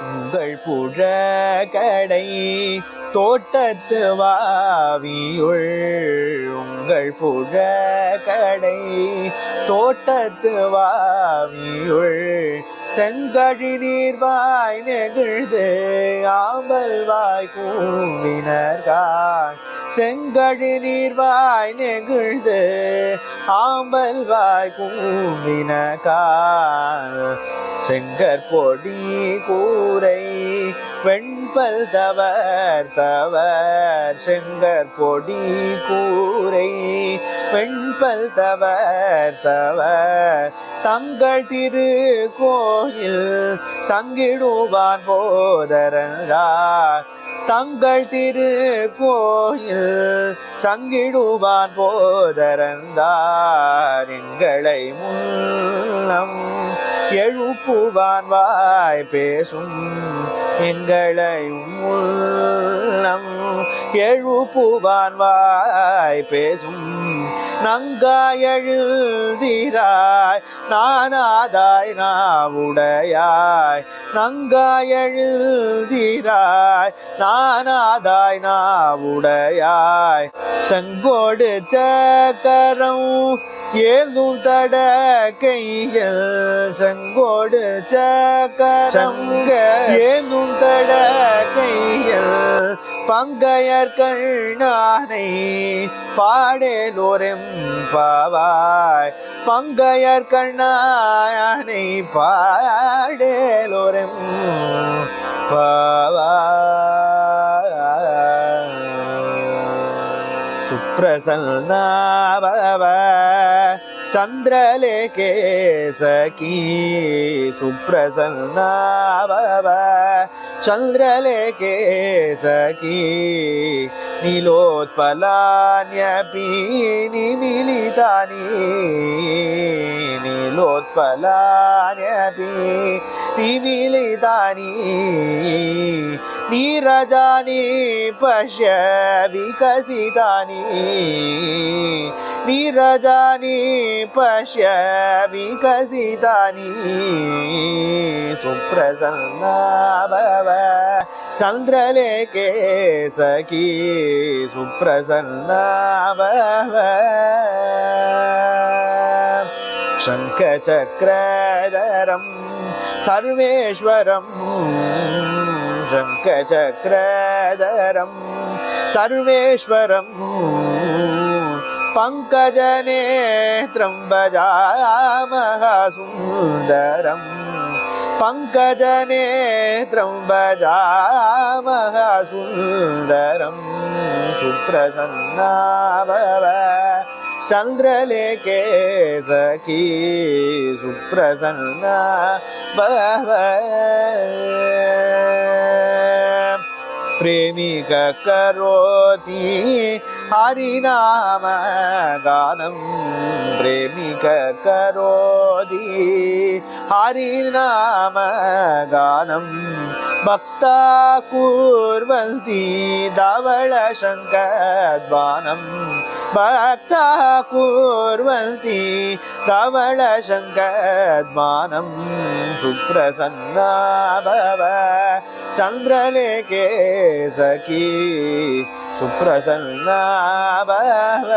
உங்கள் புழக்கடை தோட்டத்து வாவியுள் உங்கள் புழக்கடை தோட்டத்து வாவியுள் செங்கழி நீர்வாய் நெகிழ்ந்து ஆம்பல் வாய் கூவினர்கான் செங்கழி நீர்வாய் நெகிழ்ந்து ஆம்பல் வாய் கூவினர்கான் செங்கற் பொடி கூரை வெண்பல் தவர் தவர் செங்கற் பொடி கூரை வெண்பல் தவர் தவர் தங்கள் திரு கோயில் சங்கிடுவான் போதரங்கார் தங்கள் திரு கோயில் சங்கிடுவான் போதரந்தார் எங்களை முன்னம் எழுப்புவான் வாய் பேசும் எங்களை முன்னம் எழுப்புவான் வாய் பேசும் நங்காய் எழுதிராய் நானாதாய் நாவுடையாய் நங்காய் எழுதிராய் நானாதாய் நாவுடையாய் செங்கோடு சக்கரம் ஏந்தும் தட கையில் செங்கோடு சக்கரம் ஏந்தும் தட கையில் பங்கையர் கண்ணானை பாடேலோரெம் பாவாய் பங்கையர் கண்ணானை பாடேலோரெம் பாவாய் சுப்ரசன்னாபவ சந்திரலேகே சகி சுப்ரசன்னாபவ चंद्रलेखे सखी नीलोत्पलान्यपि निमिलितानि नीलोत्पलान्यपि निमिलितानि नीरजानि पश्य विकसितानि नीरजानि पश्य विकसितानि सुप्रसन्ना भव चंद्रलेखे सखी सुप्रसन्ना भव शंखचक्रधरं सर्वेश्वरं शंखचक्रधरं सर्वेश्वरं पंकजनेत्रं भजामः सुंदरं पंकजनेत्रं भजामः सुंदरं सुप्रसन्ना भव चंद्रलेखे सखी सुप्रसन्ना भव प्रेमिक करोति हरिनाम गानं प्रेमिक करोति हरिनाम गानं भक्ता कुर्वन्ति धवलशङ्खध्वानं भक्ता कुर्वन्ति धवलशङ्खध्वानं सुप्रसन्ना भव चंद्रलेखे सखी सुप्रसन्ना भव।